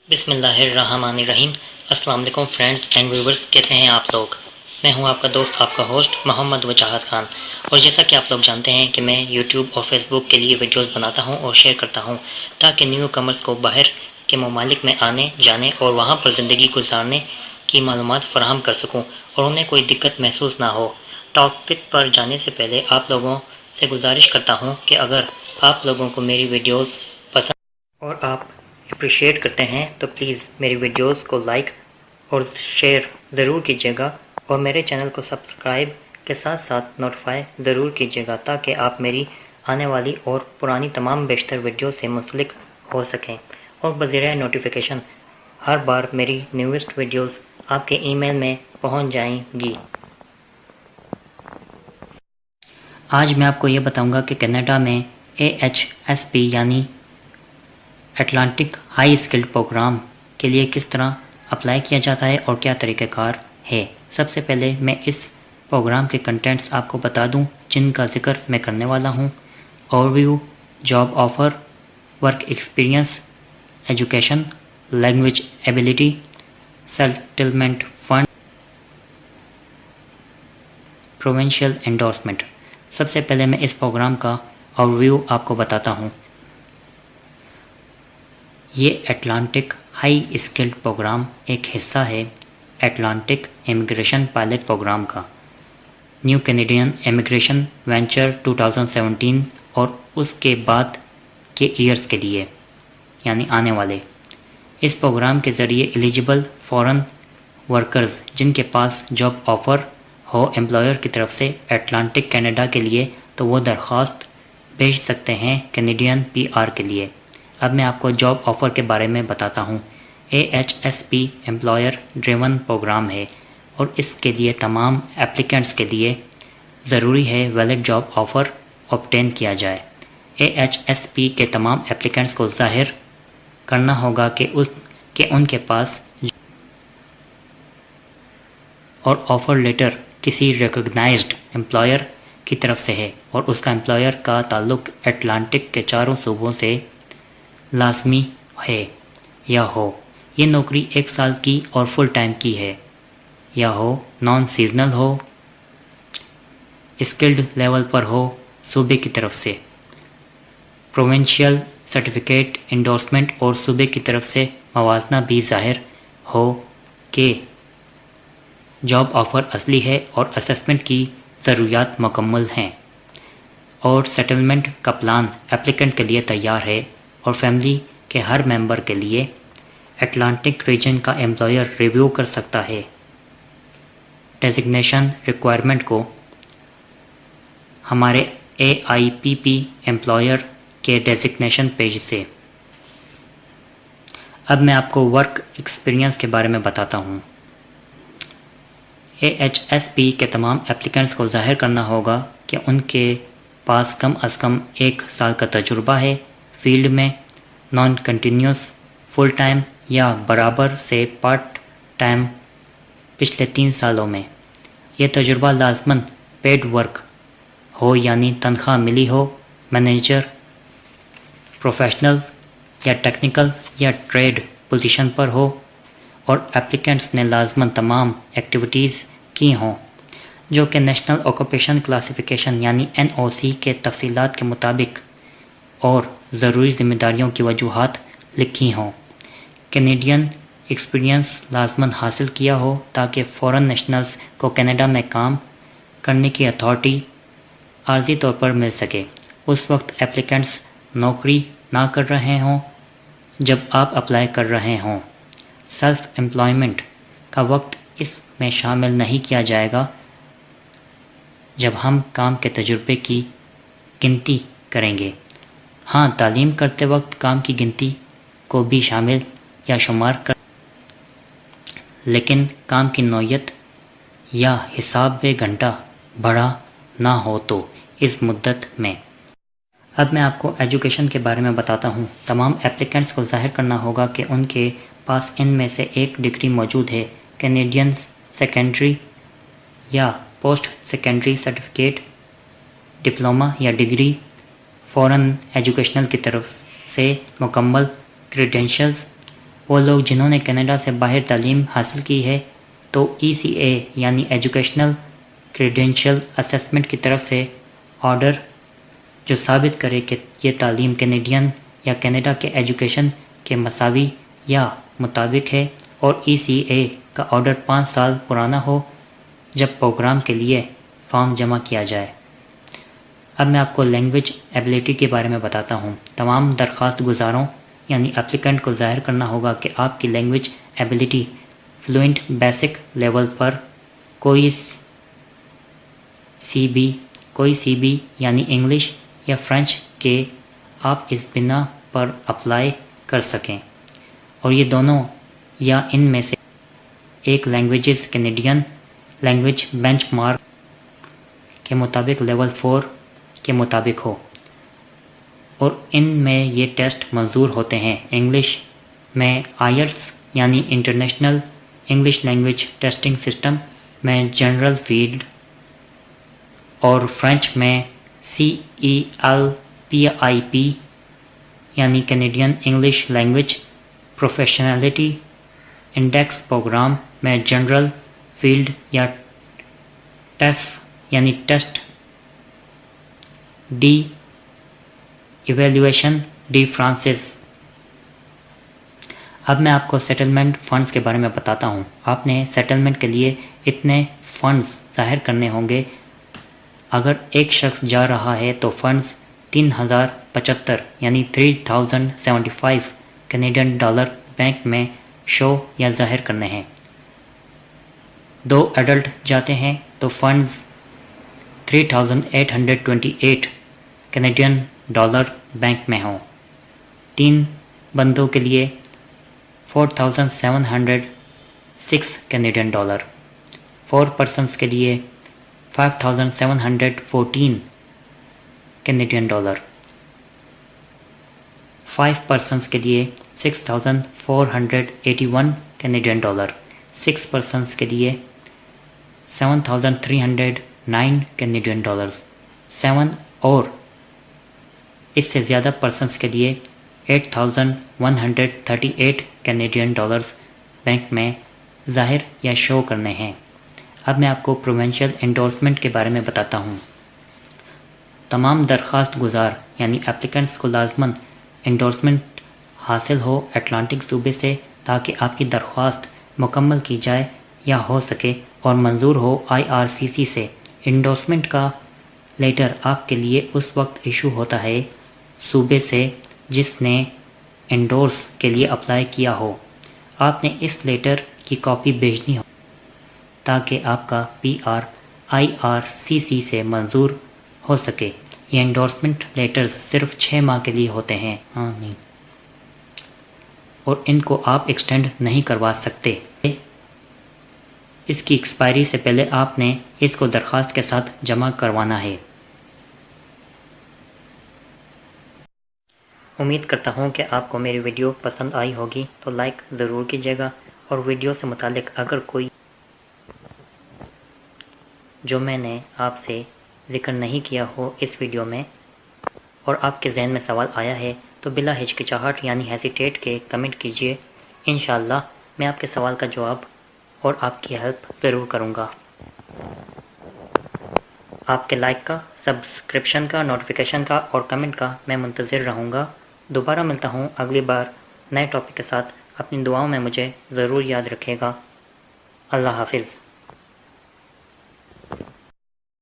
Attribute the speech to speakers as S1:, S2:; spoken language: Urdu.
S1: بسم اللہ الرحمن الرحیم۔ السلام علیکم فرینڈز اینڈ ویورز، کیسے ہیں آپ لوگ؟ میں ہوں آپ کا دوست، آپ کا ہوسٹ محمد وجاہت خان، اور جیسا کہ آپ لوگ جانتے ہیں کہ میں یوٹیوب اور فیس بک کے لیے ویڈیوز بناتا ہوں اور شیئر کرتا ہوں تاکہ نیو کمرز کو باہر کے ممالک میں آنے جانے اور وہاں پر زندگی گزارنے کی معلومات فراہم کر سکوں اور انہیں کوئی دقت محسوس نہ ہو۔ ٹاپک پر جانے سے پہلے آپ لوگوں سے گزارش کرتا ہوں کہ اگر آپ لوگوں کو میری ویڈیوز پسند اور آپ اپریشیٹ کرتے ہیں تو پلیز میری ویڈیوز کو لائک اور شیئر ضرور کیجیے گا، اور میرے چینل کو سبسکرائب کے ساتھ ساتھ نوٹیفائی ضرور کیجیے گا تاکہ آپ میری آنے والی اور پرانی تمام بیشتر ویڈیو سے منسلک ہو سکیں اور بذریعہ نوٹیفیکیشن ہر بار میری نیوسٹ ویڈیوز آپ کے ای میل میں پہنچ جائیں گی۔ آج میں آپ کو یہ بتاؤں گا کہ کینیڈا میں AHSP یعنی اٹلانٹک ہائی اسکلڈ پروگرام کے لیے کس طرح اپلائی کیا جاتا ہے اور کیا طریقہ کار ہے۔ سب سے پہلے میں اس پروگرام کے کنٹینٹس آپ کو بتا دوں جن کا ذکر میں کرنے والا ہوں۔ Overview, job offer, work experience, education, language ability, settlement fund, provincial endorsement. سب سے پہلے میں اس پروگرام کا اوور ویو آپ کو بتاتا ہوں۔ یہ اٹلانٹک ہائی اسکلڈ پروگرام ایک حصہ ہے اٹلانٹک امیگریشن پائلٹ پروگرام کا، نیو کینیڈین امیگریشن وینچر 2017 اور اس کے بعد کے ایئرز کے لیے یعنی آنے والے۔ اس پروگرام کے ذریعے ایلیجبل فارن ورکرز جن کے پاس جاب آفر ہو امپلائر کی طرف سے اٹلانٹک کینیڈا کے لیے تو وہ درخواست بھیج سکتے ہیں کینیڈین PR کے لیے۔ اب میں آپ کو جاب آفر کے بارے میں بتاتا ہوں۔ AHSP امپلائر ڈریون پروگرام ہے اور اس کے لیے تمام اپلیکنٹس کے لیے ضروری ہے ویلڈ جاب آفر obtain کیا جائے۔ AHSP کے تمام اپلیکنٹس کو ظاہر کرنا ہوگا کہ ان کے پاس اور آفر لیٹر کسی ریکگنائزڈ امپلائر کی طرف سے ہے اور اس کا امپلائر کا تعلق اٹلانٹک کے چاروں صوبوں سے لازمی ہے یا ہو۔ یہ نوکری 1 سال کی اور فل ٹائم کی ہے یا ہو، نان سیزنل ہو، اسکلڈ لیول پر ہو، صوبے کی طرف سے پروونشل سرٹیفکیٹ انڈورسمنٹ اور صوبے کی طرف سے موازنہ بھی ظاہر ہو کہ جاب آفر اصلی ہے اور اسسمنٹ کی ضروریات مکمل ہیں اور سیٹلمنٹ کا پلان اپلیکنٹ کے لیے تیار ہے اور فیملی کے ہر ممبر کے لیے اٹلانٹک ریجن کا امپلائر ریویو کر سکتا ہے ڈیزگنیشن ریکوائرمنٹ کو ہمارے AIPP امپلائر کے ڈیزگنیشن پیج سے۔ اب میں آپ کو ورک ایکسپیرینس کے بارے میں بتاتا ہوں۔ AHSP کے تمام اپلیکنٹس کو ظاہر کرنا ہوگا کہ ان کے پاس کم از کم 1 سال کا تجربہ ہے فیلڈ میں، نان کنٹینیوس، فل ٹائم یا برابر سے پارٹ ٹائم پچھلے 3 سالوں میں۔ یہ تجربہ لازماً پیڈ ورک ہو یعنی تنخواہ ملی ہو، مینیجر، پروفیشنل یا ٹیکنیکل یا ٹریڈ پوزیشن پر ہو، اور اپلیکنٹس نے لازماً تمام ایکٹیویٹیز کی ہوں جو کہ نیشنل آکوپیشن کلاسیفیکیشن یعنی NOC کے تفصیلات کے مطابق اور ضروری ذمہ داریوں کی وجوہات لکھی ہوں۔ کینیڈین ایکسپیرینس لازماً حاصل کیا ہو تاکہ فارن نیشنلز کو کینیڈا میں کام کرنے کی اتھارٹی عارضی طور پر مل سکے۔ اس وقت اپلیکنٹس نوکری نہ کر رہے ہوں جب آپ اپلائی کر رہے ہوں۔ سیلف امپلائمنٹ کا وقت اس میں شامل نہیں کیا جائے گا جب ہم کام کے تجربے کی گنتی کریں گے۔ ہاں، تعلیم کرتے وقت کام کی گنتی کو بھی شامل یا شمار کر، لیکن کام کی نوعیت یا حساب گھنٹہ بڑھا نہ ہو تو اس مدت میں۔ اب میں آپ کو ایجوکیشن کے بارے میں بتاتا ہوں۔ تمام اپلیکنٹس کو ظاہر کرنا ہوگا کہ ان کے پاس ان میں سے ایک ڈگری موجود ہے، کینیڈین سیکنڈری یا پوسٹ سیکنڈری سرٹیفکیٹ، ڈپلومہ یا ڈگری، فارن ایجوکیشنل کی طرف سے مکمل کریڈینشلز، وہ لوگ جنہوں نے کینیڈا سے باہر تعلیم حاصل کی ہے تو ECA یعنی ایجوکیشنل کریڈینشیل اسسمنٹ کی طرف سے آرڈر جو ثابت کرے کہ یہ تعلیم کینیڈین یا کینیڈا کے ایجوکیشن کے مساوی یا مطابق ہے، اور ECA کا آرڈر 5 سال پرانا ہو جب پروگرام کے لیے فارم جمع کیا جائے۔ اب میں آپ کو لینگویج ایبلٹی کے بارے میں بتاتا ہوں۔ تمام درخواست گزاروں یعنی اپلیکنٹ کو ظاہر کرنا ہوگا کہ آپ کی language ability fluent basic level پر کوئی سی بی یعنی انگلش یا فرینچ کے آپ اس بنا پر اپلائی کر سکیں، اور یہ دونوں یا ان میں سے ایک languages Canadian language bench mark کے مطابق لیول 4 کے مطابق ہو، اور ان میں یہ ٹیسٹ منظور ہوتے ہیں۔ انگلش میں IELTS یعنی international English language testing system میں جنرل فیلڈ، اور فرینچ میں CELPIP یعنی Canadian English language proficiency index program میں جنرل فیلڈ، یا ٹیف یعنی ٹیسٹ ڈی ایویلیویشن ڈی فرانسس۔ اب میں آپ کو سیٹلمنٹ فنڈز کے بارے میں بتاتا ہوں۔ آپ نے سیٹلمنٹ کے لیے اتنے فنڈز ظاہر کرنے ہوں گے۔ اگر ایک شخص جا رہا ہے تو فنڈز 3075 یعنی 3075 کینیڈین ڈالر بینک میں شو یا ظاہر کرنے ہیں۔ 2 ایڈلٹ جاتے ہیں تو فنڈز 3828 کینیڈین ڈالر بینک میں ہوں۔ 3 بندوں کے لیے 4706 کینیڈین ڈالر، 4 پرسنز کے لیے 5714 کینیڈین ڈالر، 5 پرسنز کے لیے 6481 کینیڈین ڈالر، 6 پرسنز کے لیے 7309 کینیڈین ڈالرز، 7 اور اس سے زیادہ پرسنز کے لیے 8138 کینیڈین ڈالرز بینک میں ظاہر یا شو کرنے ہیں۔ اب میں آپ کو پروونشل انڈورسمنٹ کے بارے میں بتاتا ہوں۔ تمام درخواست گزار یعنی اپلیکنٹس کو لازماً انڈورسمنٹ حاصل ہو اٹلانٹک صوبے سے، تاکہ آپ کی درخواست مکمل کی جائے یا ہو سکے اور منظور ہو IRCC سے۔ انڈورسمنٹ کا لیٹر آپ کے لیے اس وقت ایشو ہوتا ہے صوبے سے جس نے انڈورس کے لیے اپلائی کیا ہو۔ آپ نے اس لیٹر کی کاپی بھیجنی ہو تاکہ آپ کا PR IRCC سے منظور ہو سکے۔ یہ انڈورسمنٹ لیٹرز صرف 6 ماہ کے لیے ہوتے ہیں اور ان کو آپ ایکسٹینڈ نہیں کروا سکتے۔ اس کی ایکسپائری سے پہلے آپ نے اس کو درخواست کے ساتھ جمع کروانا ہے۔ امید کرتا ہوں کہ آپ کو میری ویڈیو پسند آئی ہوگی، تو لائک ضرور کیجیے گا، اور ویڈیو سے متعلق اگر کوئی جو میں نے آپ سے ذکر نہیں کیا ہو اس ویڈیو میں اور آپ کے ذہن میں سوال آیا ہے تو بلا ہچکچاہٹ یعنی ہیسیٹیٹ کے کمنٹ کیجیے۔ انشاءاللہ میں آپ کے سوال کا جواب اور آپ کی ہیلپ ضرور کروں گا۔ آپ کے لائک کا، سبسکرپشن کا، نوٹیفیکیشن کا اور کمنٹ کا میں منتظر رہوں گا۔ دوبارہ ملتا ہوں اگلی بار نئے ٹاپک کے ساتھ۔ اپنی دعاؤں میں مجھے ضرور یاد رکھے گا۔ اللہ حافظ۔